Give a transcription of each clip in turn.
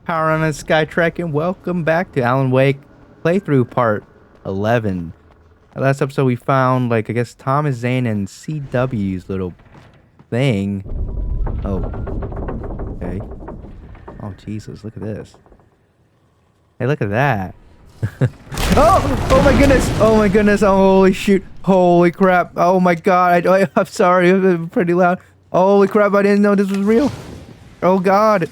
Power on a SkyTryke, and welcome back to Alan Wake playthrough part 11. Last episode we found, like, I guess Thomas Zane and CW's little thing. Oh, okay. Oh, Jesus, look at this. Hey, look at that. Oh my goodness. Oh my goodness. Oh, holy shoot. Holy crap. Oh my God. I'm sorry. It was pretty loud. Holy crap. I didn't know this was real. Oh God.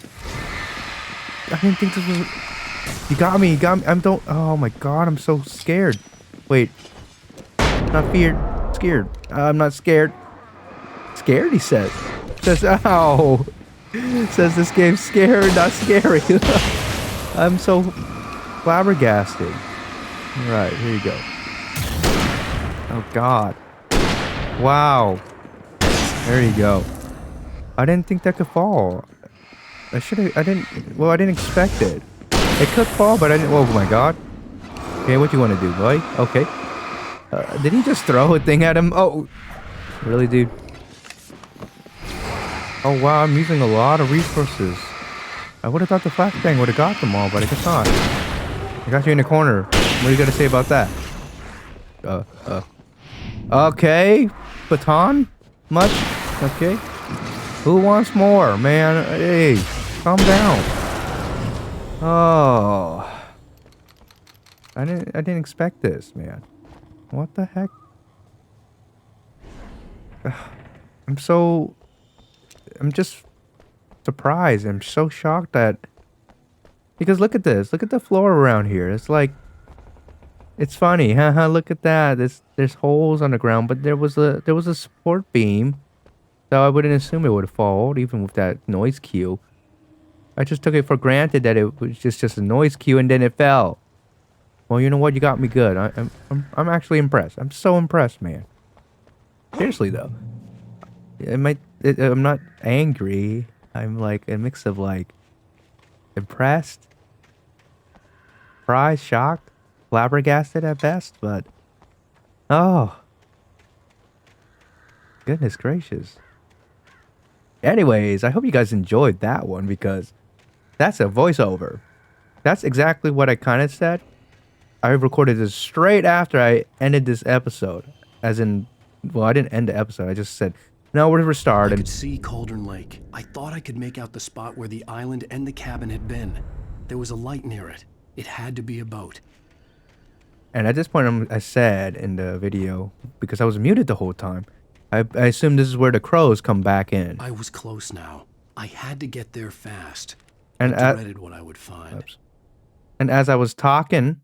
I didn't think this was... You got me. You got me. Oh my God. I'm so scared. Wait. Not feared. Scared. I'm not scared. Scared, he says. Says, ow. Says this game's scared, not scary. I'm so flabbergasted. Right, here you go. Oh God. Wow. There you go. I didn't think that could fall. I didn't expect it. It could fall, but I didn't. Oh my God. Okay, what you want to do, boy? Okay. Did he just throw a thing at him? Oh, really, dude? Oh wow, I'm using a lot of resources. I would have thought the flashbang would have got them all, but I guess not. I got you in the corner. What do you got to say about that? Okay. Baton? Much? Okay. Who wants more, man? Hey, calm down. Oh. I didn't expect this, man. What the heck? I'm just surprised. I'm so shocked that... Because look at this. Look at the floor around here. It's like... It's funny. Haha, look at that. There's holes on the ground, but there was a support beam. So I wouldn't assume it would fall, even with that noise cue. I just took it for granted that it was just a noise cue, and then it fell. Well, you know what? You got me good. I'm actually impressed. I'm so impressed, man. Seriously though, I'm not angry. I'm like a mix of like impressed, surprised, shocked, flabbergasted at best. But oh, goodness gracious. Anyways, I hope you guys enjoyed that one because that's a voiceover. That's exactly what I kind of said. I recorded this straight after I ended this episode. As in, well, I didn't end the episode. I just said, no, we're restarting. I could see Cauldron Lake. I thought I could make out the spot where the island and the cabin had been. There was a light near it. It had to be a boat. And at this point, I said in the video, because I was muted the whole time, I assume this is where the crows come back in. I was close now. I had to get there fast. And I dreaded what I would find. Oops. And as I was talking,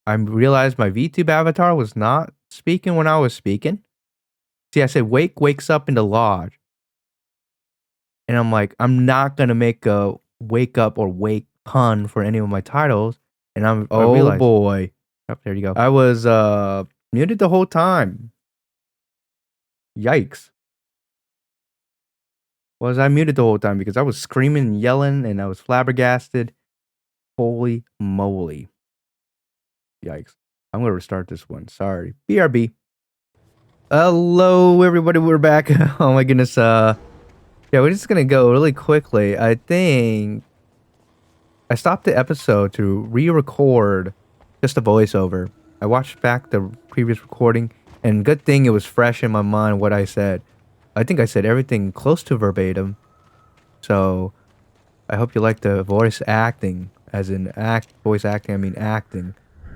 I realized my VTube avatar was not speaking when I was speaking. See, I said wakes up in the lodge. And I'm like, I'm not going to make a wake up or wake pun for any of my titles. And I realized, boy. Oh, there you go. I was muted the whole time. Yikes. Was I muted the whole time because I was screaming and yelling and I was flabbergasted. Holy moly. Yikes. I'm going to restart this one. Sorry. BRB. Hello, everybody. We're back. Oh, my goodness. Yeah, we're just going to go really quickly. I think I stopped the episode to re-record just a voiceover. I watched back the previous recording, and good thing it was fresh in my mind what I said. I think I said everything close to verbatim. So, I hope you like the voice acting. As in voice acting, I mean acting.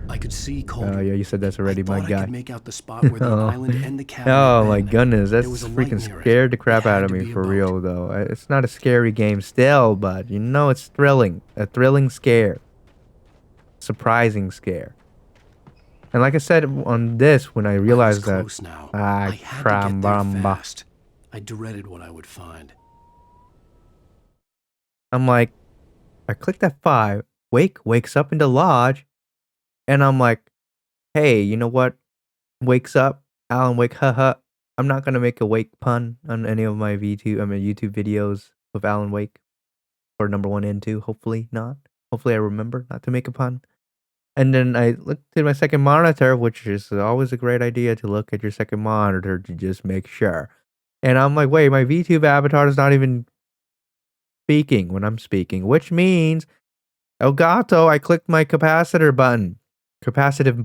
I could see Cauldron. Oh yeah, you said that's already my guy. I could make out the spot where the island and the cabin oh had my been. goodness, that's freaking scared the crap out of me for real though. It's not a scary game still, but you know it's thrilling. A thrilling scare. Surprising scare. And like I said on this, when I realized that I had to get there fast. I dreaded what I would find. I'm like, I clicked F5, wakes up in the lodge, and I'm like, hey, you know what? Wakes up, Alan Wake, haha. I'm not gonna make a wake pun on any of my YouTube videos with Alan Wake for number 1 and 2. Hopefully not. Hopefully I remember not to make a pun. And then I looked at my second monitor, which is always a great idea to look at your second monitor to just make sure. And I'm like, wait, my VTube avatar is not even speaking when I'm speaking, which means Elgato, I clicked my capacitive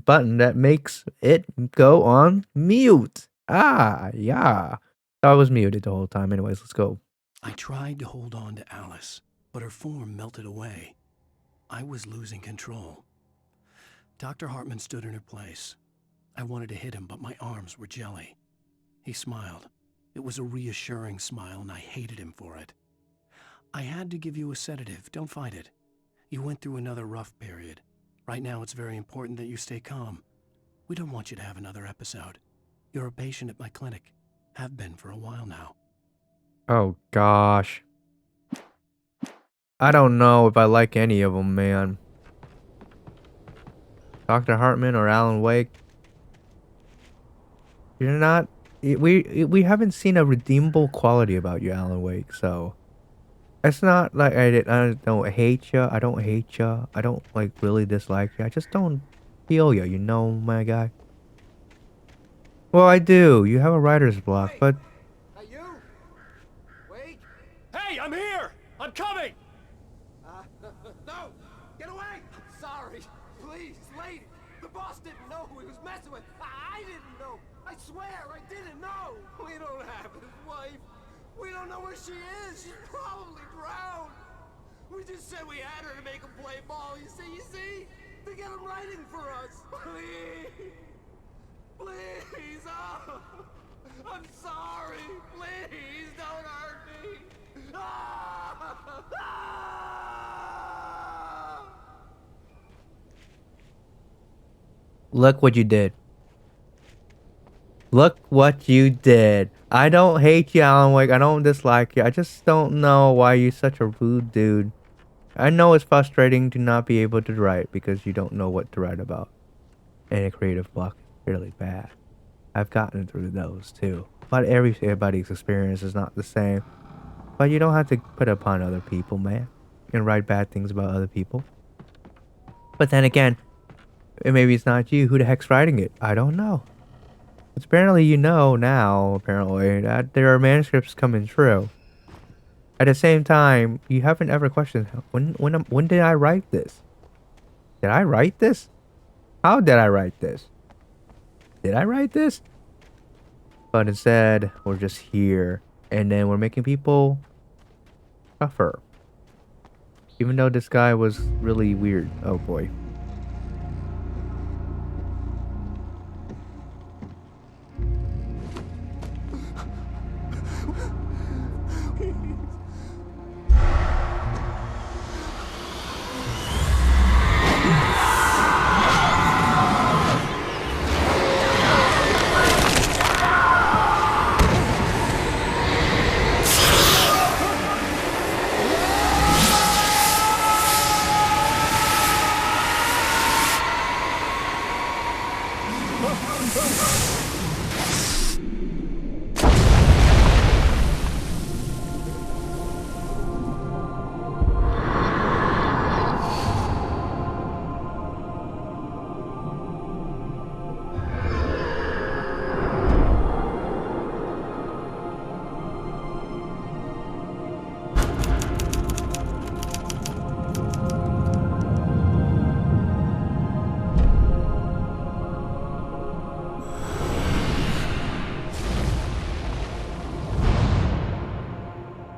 button that makes it go on mute. Ah, yeah. I was muted the whole time. Anyways, let's go. I tried to hold on to Alice, but her form melted away. I was losing control. Dr. Hartman stood in her place. I wanted to hit him, but my arms were jelly. He smiled. It was a reassuring smile, and I hated him for it. I had to give you a sedative. Don't fight it. You went through another rough period. Right now, it's very important that you stay calm. We don't want you to have another episode. You're a patient at my clinic. Have been for a while now. Oh, gosh. I don't know if I like any of them, man. Dr. Hartman or Alan Wake. You're not... We haven't seen a redeemable quality about you, Alan Wake, so... It's not like I don't hate you. I don't hate you. I don't, like, really dislike you. I just don't feel you, you know, my guy? Well, I do. You have a writer's block, Hey. but... Hey, you! Wait! Hey, I'm here! I'm coming! No! Get away! I'm sorry. Please, lady. The boss didn't know who he was messing with. I didn't know. I swear, I didn't know. We don't have his wife. We don't know where she is. She's probably drowned. We just said we had her to make him play ball. You see? To get him writing for us. Please. Please. Oh. I'm sorry. Please don't hurt me. Ah! Ah! Look what you did. Look what you did. I don't hate you, Alan Wake. I don't dislike you. I just don't know why you're such a rude dude. I know it's frustrating to not be able to write because you don't know what to write about. And a creative block is really bad. I've gotten through those too. But everybody's experience is not the same. But you don't have to put upon other people, man. And write bad things about other people. But then again, maybe it's not you. Who the heck's writing it? I don't know. Apparently you know now, apparently, that there are manuscripts coming true. At the same time, you haven't ever questioned, when did I write this? Did I write this? How did I write this? Did I write this? But instead, we're just here, and then we're making people suffer. Even though this guy was really weird. Oh boy.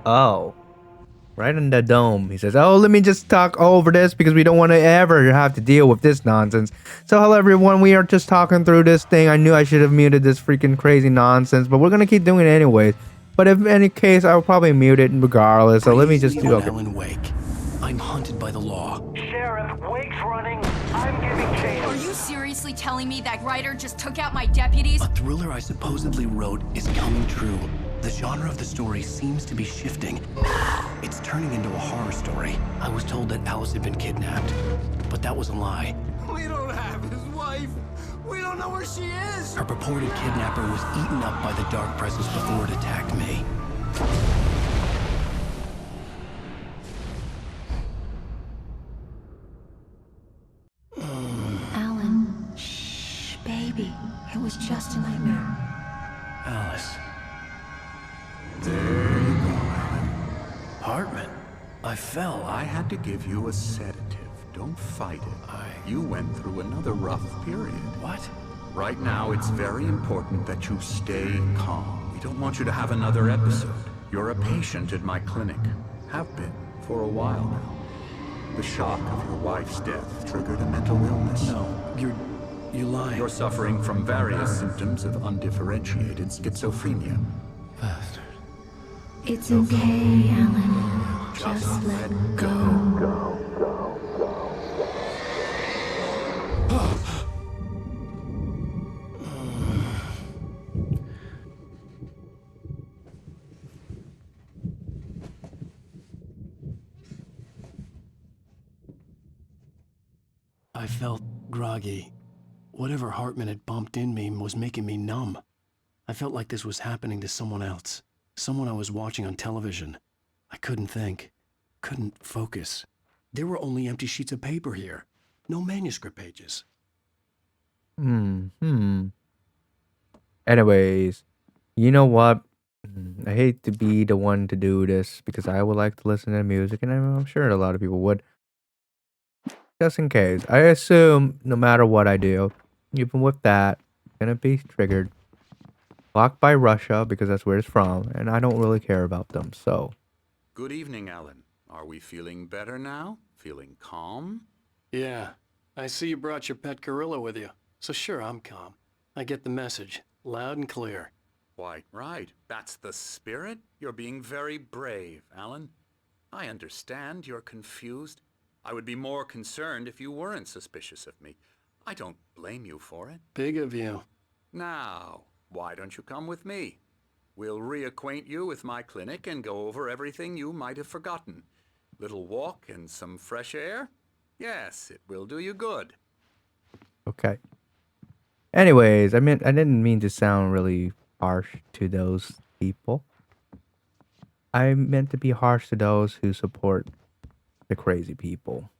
Oh. Right in the dome. He says, oh, let me just talk over this because we don't want to ever have to deal with this nonsense. So hello everyone, we are just talking through this thing. I knew I should have muted this freaking crazy nonsense, but we're going to keep doing it anyways. But if any case, I'll probably mute it regardless. So let me just do okay. Alan Wake. I'm hunted by the law. Sheriff, Wake's running. I'm giving chase. Are you seriously telling me that writer just took out my deputies? A thriller I supposedly wrote is coming true. The genre of the story seems to be shifting. It's turning into a horror story. I was told that Alice had been kidnapped, but that was a lie. We don't have his wife. We don't know where she is. Her purported kidnapper was eaten up by the dark presence before it attacked me. Alan, shh, baby. It was just a nightmare. Alice. There you go, Alan. Hartman, I fell. I had to give you a sedative. Don't fight it. You went through another rough period. What? Right now, it's very important that you stay calm. We don't want you to have another episode. You're a patient at my clinic. Have been for a while now. The shock of your wife's death triggered a mental illness. No, you're lying. You're suffering from various symptoms of undifferentiated schizophrenia. Bastard. It's okay, Alan. Just let go. I felt groggy. Whatever Hartman had bumped in me was making me numb. I felt like this was happening to someone else. Someone I was watching on television. I couldn't think. Couldn't focus. There were only empty sheets of paper here. No manuscript pages. Anyways, you know what? I hate to be the one to do this because I would like to listen to music, and I'm sure a lot of people would. Just in case. I assume no matter what I do, even with that, it's gonna be triggered. Blocked by Russia because that's where it's from, and I don't really care about them, so. Good evening, Alan. Are we feeling better now? Feeling calm? Yeah. I see you brought your pet gorilla with you. So sure, I'm calm. I get the message. Loud and clear. Quite right. That's the spirit. You're being very brave, Alan. I understand you're confused. I would be more concerned if you weren't suspicious of me. I don't blame you for it. Big of you. Now, why don't you come with me? We'll reacquaint you with my clinic and go over everything you might have forgotten. Little walk and some fresh air? Yes, it will do you good. Okay. Anyways, I didn't mean to sound really harsh to those people. I meant to be harsh to those who support the crazy people.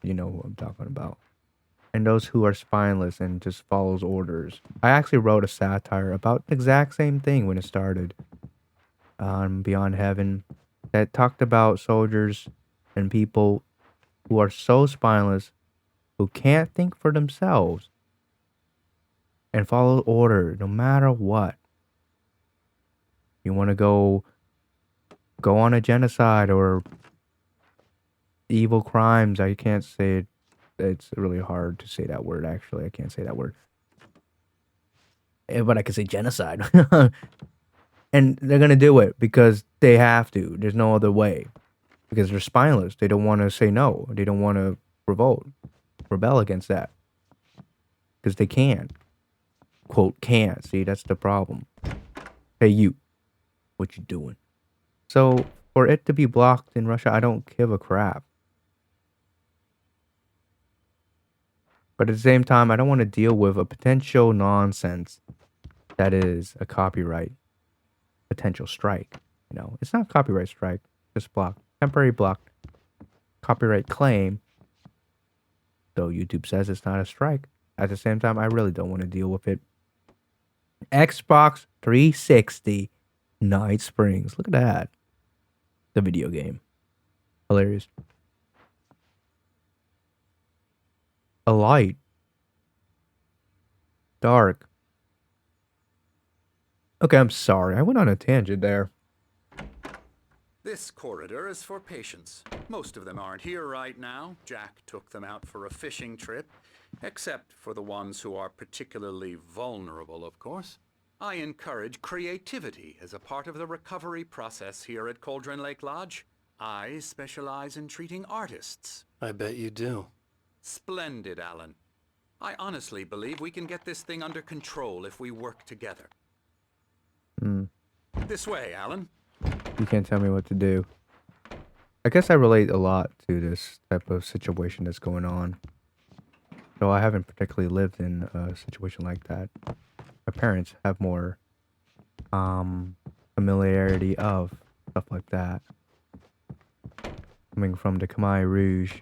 You know who I'm talking about. And those who are spineless and just follows orders. I actually wrote a satire about the exact same thing when it started on Beyond Heaven that talked about soldiers and people who are so spineless, who can't think for themselves and follow order no matter what. You want to go on a genocide or evil crimes. I can't say it. It's really hard to say that word, actually. I can't say that word. But I can say genocide. And they're going to do it because they have to. There's no other way. Because they're spineless. They don't want to say no. They don't want to rebel against that. Because they can't. Quote, can't. See, that's the problem. Hey, you. What you doing? So, for it to be blocked in Russia, I don't give a crap. But at the same time, I don't want to deal with a potential nonsense that is a copyright potential strike. You know, it's not copyright strike, just block. Temporary block. Copyright claim. Though YouTube says it's not a strike. At the same time, I really don't want to deal with it. Xbox 360 Night Springs. Look at that. The video game. Hilarious. A light. Dark. Okay, I'm sorry. I went on a tangent there. This corridor is for patients. Most of them aren't here right now. Jack took them out for a fishing trip, except for the ones who are particularly vulnerable, of course. I encourage creativity as a part of the recovery process here at Cauldron Lake Lodge. I specialize in treating artists. I bet you do. Splendid, Alan. I honestly believe we can get this thing under control if we work together. This way, Alan. You can't tell me what to do. I guess I relate a lot to this type of situation that's going on. Though I haven't particularly lived in a situation like that. My parents have more familiarity of stuff like that. Coming from the Khmer Rouge,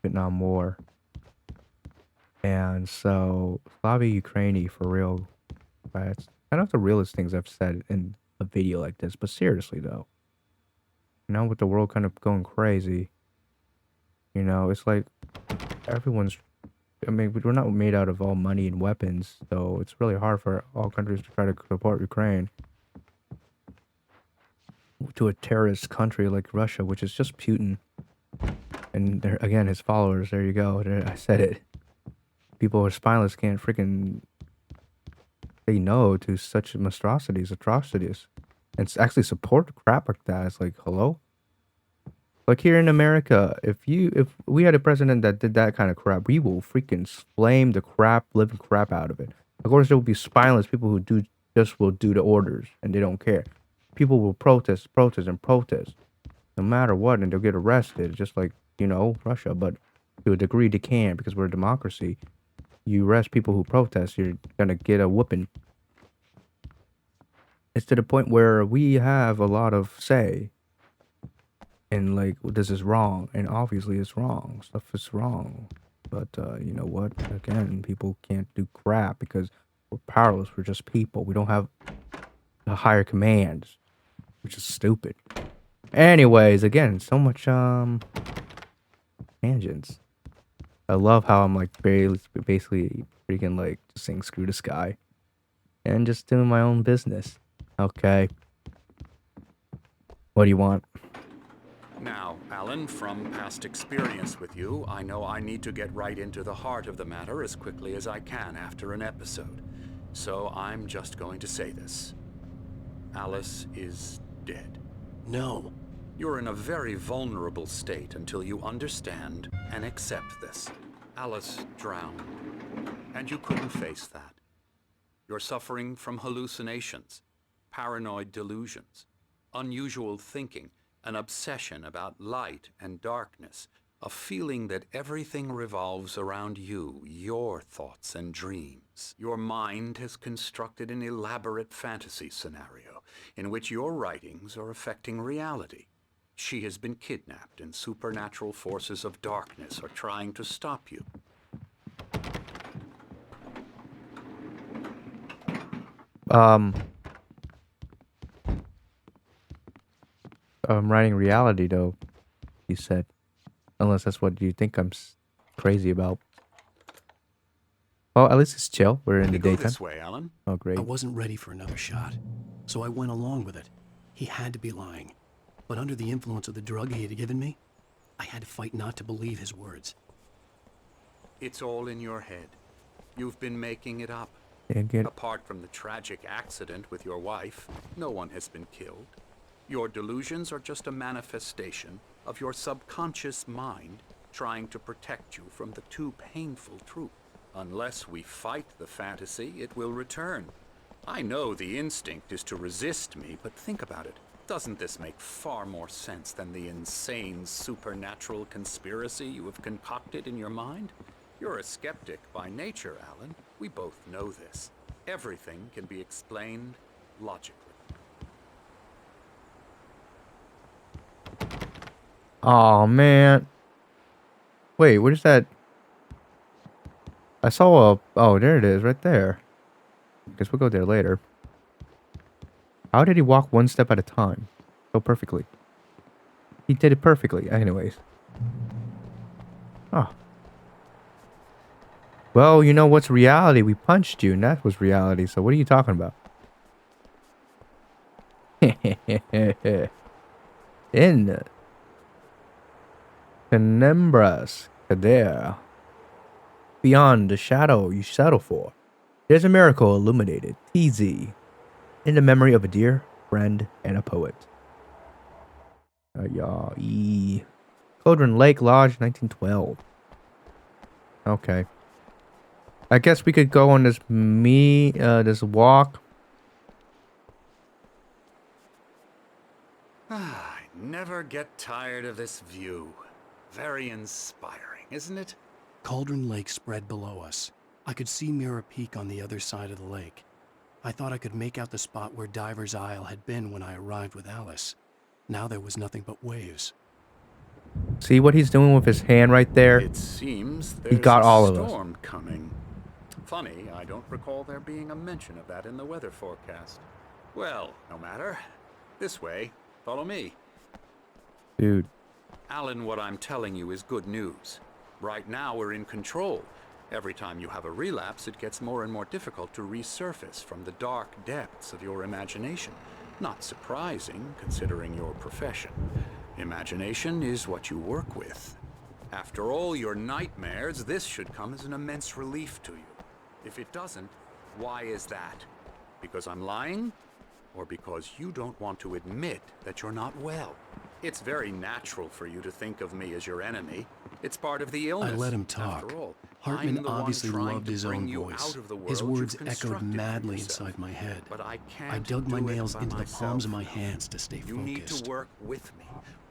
Vietnam War. And so, Slavy Ukraini for real. That's kind of the realest things I've said in a video like this. But seriously though, now with the world kind of going crazy, You know, it's like everyone's. I mean, we're not made out of all money and weapons, so it's really hard for all countries to try to support Ukraine to a terrorist country like Russia, which is just Putin. And there again, his followers. There you go. I said it. People who are spineless can't freaking say no to such atrocities, and actually support crap like that. It's like, hello. Like here in America, if we had a president that did that kind of crap, we will freaking flame the living crap out of it. Of course, there will be spineless people who will do the orders and they don't care. People will protest, no matter what, and they'll get arrested, just like Russia. But to a degree, they can because we're a democracy. You arrest people who protest, you're gonna get a whooping. It's to the point where we have a lot of say. And like, this is wrong, and obviously it's wrong. Stuff is wrong, but you know what? Again, people can't do crap because we're powerless. We're just people. We don't have the higher commands, which is stupid. Anyways, again, so much tangents. I love how I'm like basically freaking like just saying screw the sky, and just doing my own business. Okay. What do you want? Now, Alan, from past experience with you, I know I need to get right into the heart of the matter as quickly as I can after an episode. So I'm just going to say this. Alice is dead. No. You're in a very vulnerable state until you understand and accept this. Alice drowned, and you couldn't face that. You're suffering from hallucinations, paranoid delusions, unusual thinking, an obsession about light and darkness, a feeling that everything revolves around you, your thoughts and dreams. Your mind has constructed an elaborate fantasy scenario in which your writings are affecting reality. She has been kidnapped and supernatural forces of darkness are trying to stop you. I'm writing reality, though, you said. Unless that's what you think I'm crazy about. Well, at least it's chill. We're in the Go daytime. this way, Alan. Oh, great. I wasn't ready for another shot, so I went along with it. He had to be lying. But under the influence of the drug he had given me, I had to fight not to believe his words. It's all in your head. You've been making it up. Apart from the tragic accident with your wife, no one has been killed. Your delusions are just a manifestation of your subconscious mind trying to protect you from the too painful truth. Unless we fight the fantasy, it will return. I know the instinct is to resist me, but think about it. Doesn't this make far more sense than the insane supernatural conspiracy you have concocted in your mind? You're a skeptic by nature, Alan. We both know this. Everything can be explained logically. Oh man. Wait, what is that? I saw a... Oh, there it is, right there. Guess we'll go there later. How did he walk one step at a time? So perfectly. He did it perfectly. Anyways. Oh. Well, you know what's reality? We punched you, and that was reality. So what are you talking about? In Penumbras, Kader. Beyond the shadow you settle for, there's a miracle illuminated. TZ. In the memory of a dear friend and a poet. Cauldron Lake Lodge, 1912. Okay. I guess we could go on this this walk. I never get tired of this view. Very inspiring, isn't it? Cauldron Lake spread below us. I could see Mirror Peak on the other side of the lake. I thought I could make out the spot where Diver's Isle had been when I arrived with Alice. Now there was nothing but waves. See what he's doing with his hand right there? It seems there's got all of a us. storm coming. Funny, I don't recall there being a mention of that in the weather forecast. Well, no matter. This way. Follow me. Dude. Alan, what I'm telling you is good news. Right now, we're in control. Every time you have a relapse, it gets more and more difficult to resurface from the dark depths of your imagination. Not surprising, considering your profession. Imagination is what you work with. After all your nightmares, this should come as an immense relief to you. If it doesn't, why is that? Because I'm lying? Or because you don't want to admit that you're not well? It's very natural for you to think of me as your enemy. It's part of the illness. I let him talk. After all, Hartman I'm the one obviously trying loved to his bring own you voice. out of the His world words you've echoed constructed for madly yourself. inside my head. But I can't I dug my do it nails by into the palms of myself. my hands to stay You need focused. to work with me.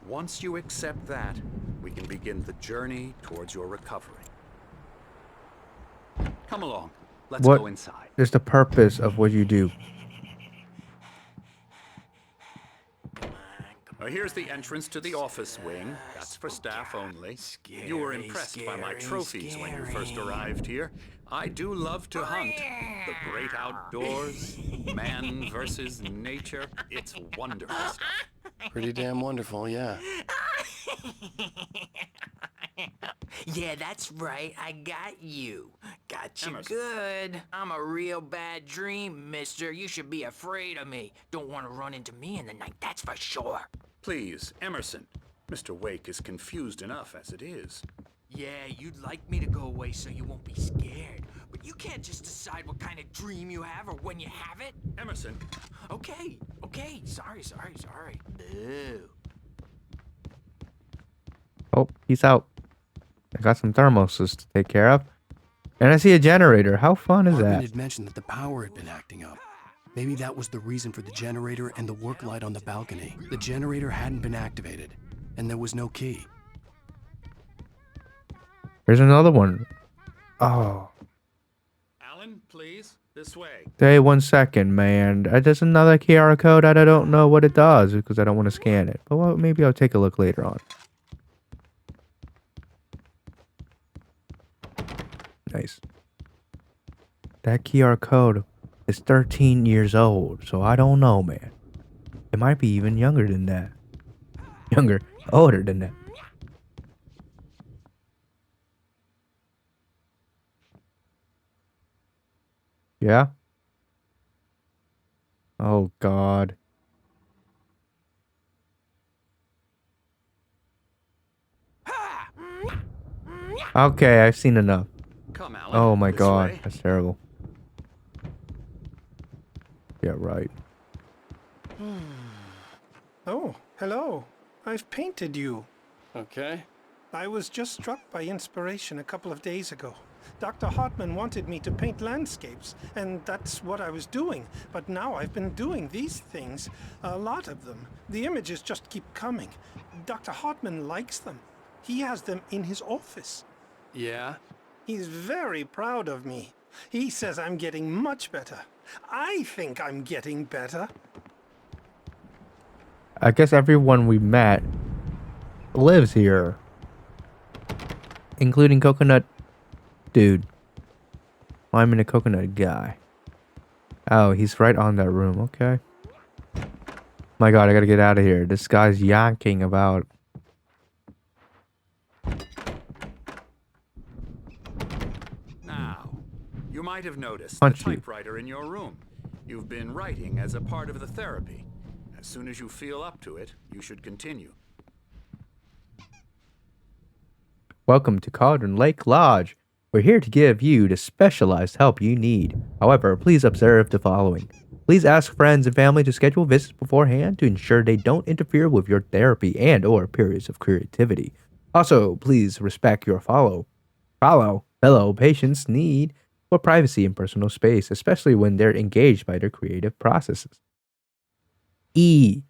Once you accept that, we can begin the journey towards your recovery. Come along. Let's What go inside. is the purpose of what you do? Here's the entrance to the office wing. That's for staff only. You were impressed by my trophies when you first arrived here. I do love to hunt. The great outdoors, man versus nature. It's wonderful stuff. Pretty damn wonderful, yeah. Yeah, that's right. I got you. Got you Emerson. good. I'm a real bad dream, mister. You should be afraid of me. Don't want to run into me in the night, that's for sure. Please, Emerson. Mr. Wake is confused enough as it is. Yeah, you'd like me to go away so you won't be scared. But you can't just decide what kind of dream you have or when you have it. Emerson, Okay. Sorry. Ew. Oh, he's out. I got some thermoses to take care of. And I see a generator. How fun is Hartman that? had mentioned that the power had been acting up. Maybe that was the reason for the generator and the work light on the balcony. The generator hadn't been activated, and there was no key. Here's another one. Oh. Alan, please, this way. Hey, 1 second, man. There's another QR code that I don't know what it does because I don't want to scan it. But well, maybe I'll take a look later on. Nice. That QR code is 13 years old, so I don't know, man. It might be even younger than that. Older than that. Yeah? Oh, God. Okay, I've seen enough. Come, Alan. Oh my this God, way. that's terrible. Yeah, right. Oh, hello. I've painted you. Okay. I was just struck by inspiration a couple of days ago. Dr. Hartman wanted me to paint landscapes, and that's what I was doing. But now I've been doing these things, a lot of them. The images just keep coming. Dr. Hartman likes them. He has them in his office. Yeah? He's very proud of me. He says I'm getting much better. I think I'm getting better. I guess everyone we met lives here. Including Coconut Dude. I'm in a coconut guy. Oh, he's right on that room. Okay. My God, I gotta get out of here. This guy's yanking about. Now, you might have noticed Punch the you. typewriter in your room. You've been writing as a part of the therapy. As soon as you feel up to it, you should continue. Welcome to Cauldron Lake Lodge. We're here to give you the specialized help you need. However, please observe the following. Please ask friends and family to schedule visits beforehand to ensure they don't interfere with your therapy and or periods of creativity. Also, please respect your fellow patients' need for privacy and personal space, especially when they're engaged by their creative processes. E.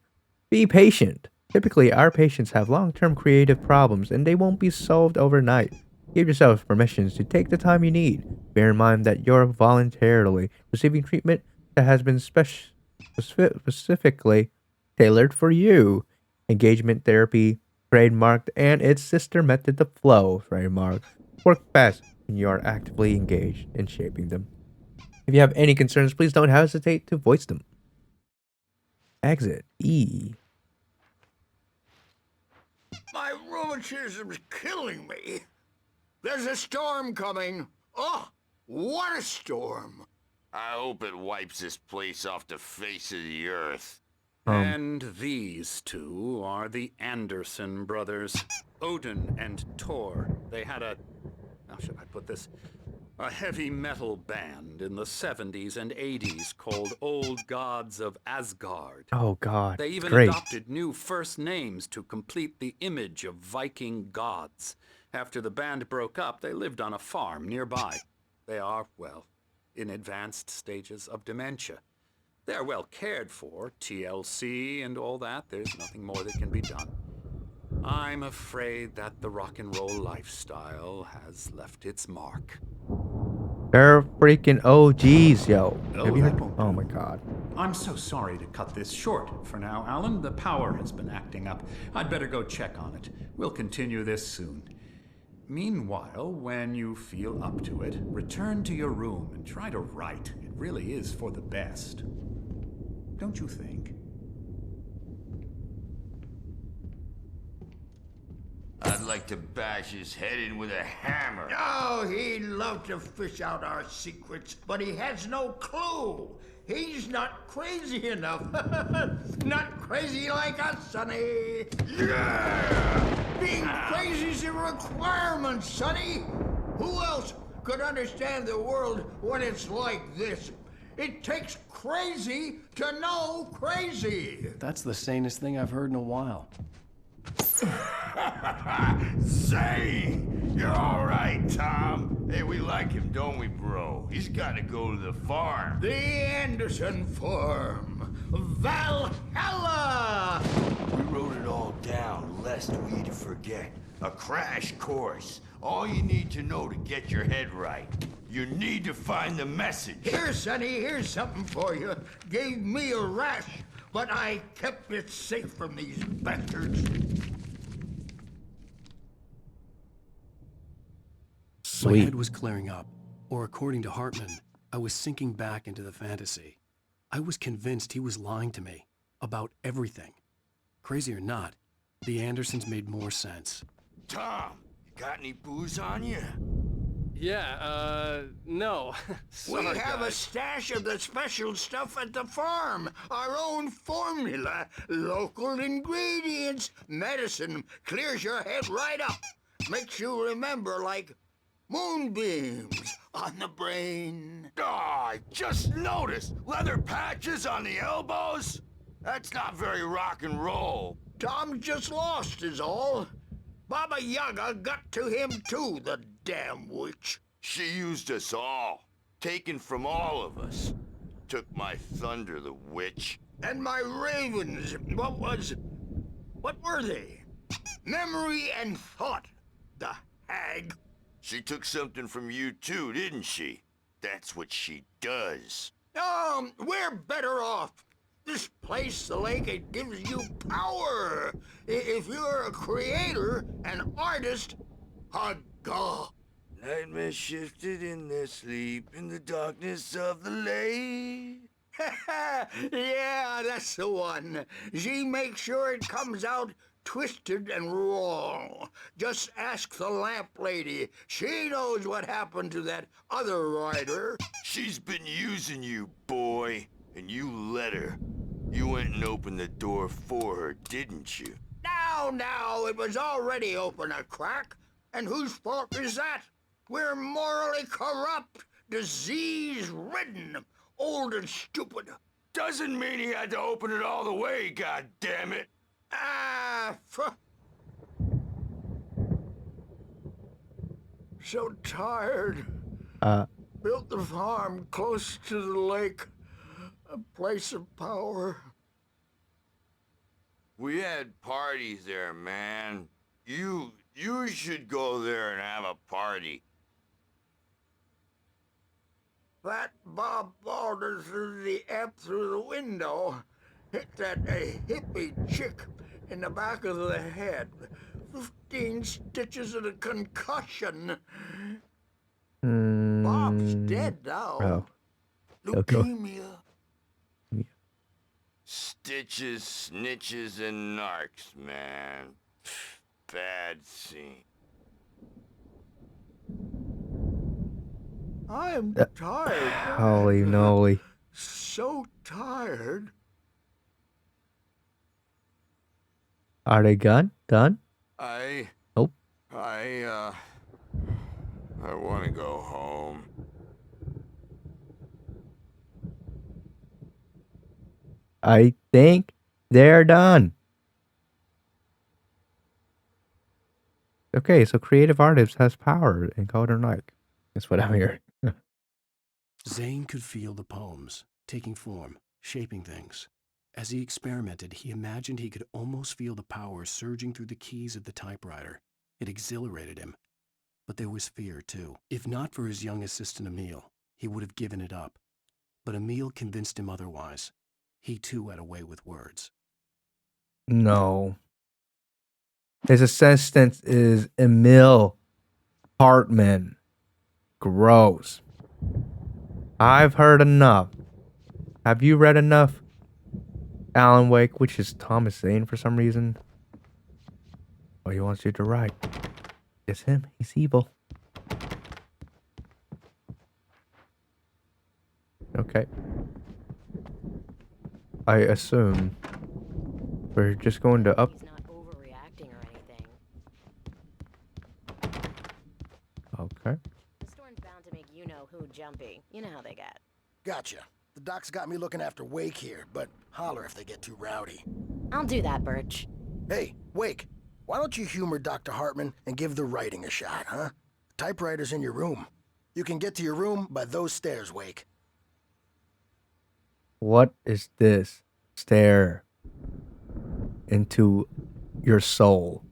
Be patient. Typically, our patients have long-term creative problems and they won't be solved overnight. Give yourself permissions to take the time you need. Bear in mind that you're voluntarily receiving treatment that has been specifically tailored for you. Engagement therapy, trademarked, and its sister method, the flow trademark, work best when you are actively engaged in shaping them. If you have any concerns, please don't hesitate to voice them. Exit E. My room rheumatism's killing me. There's a storm coming. Oh, what a storm. I hope it wipes this place off the face of the earth. And these two are the Anderson brothers, Odin and Thor. They had a, how should I put this? A heavy metal band in the 70s and 80s called Old Gods of Asgard. Oh God. They even Great. adopted new first names to complete the image of Viking gods. After the band broke up, they lived on a farm nearby. They are, well, in advanced stages of dementia. They're well cared for, TLC and all that. There's nothing more that can be done. I'm afraid that the rock and roll lifestyle has left its mark. They're freaking OGs, yo. Oh, Have you heard? that won't Oh do. my God. I'm so sorry to cut this short for now, Alan. The power has been acting up. I'd better go check on it. We'll continue this soon. Meanwhile, when you feel up to it, return to your room and try to write. It really is for the best. Don't you think? I'd like to bash his head in with a hammer. Oh, he'd love to fish out our secrets, but he has no clue. He's not crazy enough. Not crazy like us, Sonny. Yeah! Being crazy's a requirement, Sonny. Who else could understand the world when it's like this? It takes crazy to know crazy. That's the sanest thing I've heard in a while. Zane! You're all right, Tom. Hey, we like him, don't we, bro? He's got to go to the farm. The Anderson Farm. Valhalla! We wrote it all down, lest we forget. A crash course. All you need to know to get your head right. You need to find the message. Here, Sonny, here's something for you. Gave me a rash, but I kept it safe from these bastards. My Sweet. head was clearing up, or according to Hartman, I was sinking back into the fantasy. I was convinced he was lying to me about everything. Crazy or not, the Andersons made more sense. Tom, you got any booze on you? Yeah, no. We Sorry, have a guys. stash of the special stuff at the farm. Our own formula. Local ingredients. Medicine clears your head right up. Makes you remember like moonbeams on the brain. Oh, I just noticed. Leather patches on the elbows? That's not very rock and roll. Tom just lost is all. Baba Yaga got to him too, the damn witch. She used us all. Taken from all of us. Took my thunder, the witch. And my ravens, what were they? Memory and thought, the hag. She took something from you too, didn't she? That's what she does. We're better off. This place, the lake, it gives you power. If you're a creator, an artist, a god. Nightmare shifted in their sleep in the darkness of the lake. Yeah, that's the one. She makes sure it comes out twisted and wrong. Just ask the lamp lady. She knows what happened to that other writer. She's been using you, boy, and you let her. You went and opened the door for her, didn't you? Now, it was already open a crack. And whose fault is that? We're morally corrupt, disease-ridden, old and stupid. Doesn't mean he had to open it all the way, goddammit. So tired. Built the farm close to the lake. A place of power. We had parties there, man. You should go there and have a party. That Bob Balder threw the amp through the window. Hit that hippie chick in the back of the head. 15 stitches and a concussion. Bob's dead now. Oh. Leukemia. Stitches, snitches, and narcs, man. bad scene. I am tired. Holy moly. So tired. Are they done? Nope. I want to go home. I think they're done. Okay, so creative artist has power in Golden Knight. That's what I'm hearing. Zane could feel the poems, taking form, shaping things. As he experimented, he imagined he could almost feel the power surging through the keys of the typewriter. It exhilarated him. But there was fear, too. If not for his young assistant Emil, he would have given it up. But Emil convinced him otherwise. He, too, had a way with words. No. His assistant is Emil Hartman. Gross. I've heard enough. Have you read enough? Alan Wake, which is Thomas Zane for some reason. Oh, he wants you to write. It's him. He's evil. Okay. I assume we're just going to up. He's not overreacting or anything. Okay. The storm's bound to make you-know-who jumpy. You know how they get. Gotcha. The doc's got me looking after Wake here, but holler if they get too rowdy. I'll do that, Birch. Hey, Wake, why don't you humor Dr. Hartman and give the writing a shot, huh? Typewriter's in your room. You can get to your room by those stairs, Wake. What is this? Stare into your soul.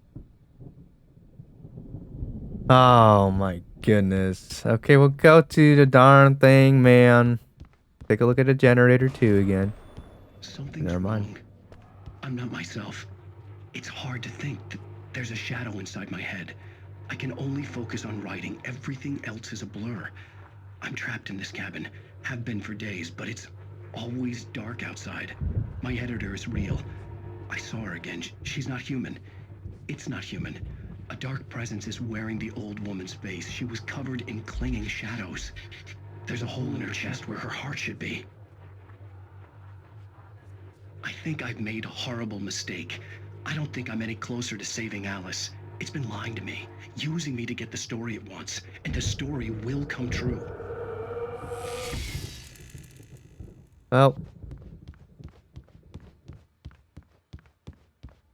Oh my goodness. Okay, we'll go to the darn thing, man. Take a look at the generator too again. Something's Never mind. wrong. I'm not myself. It's hard to think that there's a shadow inside my head. I can only focus on writing. Everything else is a blur. I'm trapped in this cabin. Have been for days, but it's always dark outside. My editor is real. I saw her again. She's not human. It's not human. A dark presence is wearing the old woman's face. She was covered in clinging shadows. There's a hole in her chest where her heart should be. I think I've made a horrible mistake. I don't think I'm any closer to saving Alice. It's been lying to me, using me to get the story it wants, and the story will come true. Well,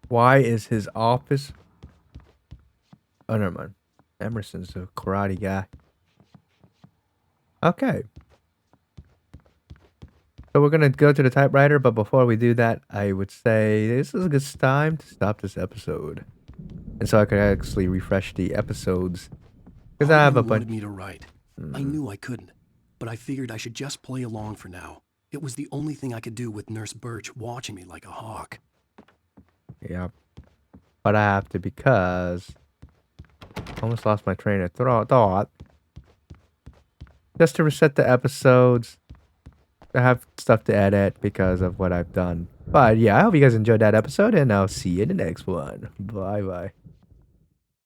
why is his office? Oh, never mind. Emerson's a karate guy. Okay. So we're going to go to the typewriter, but before we do that, I would say this is a good time to stop this episode. And so I could actually refresh the episodes. Because I have a bunch. Wanted me to write. I knew I couldn't, but I figured I should just play along for now. It was the only thing I could do with Nurse Birch watching me like a hawk. Yeah. But I have to because I almost lost my train of thought. Just to reset the episodes. I have stuff to edit because of what I've done. But yeah, I hope you guys enjoyed that episode, and I'll see you in the next one. Bye-bye.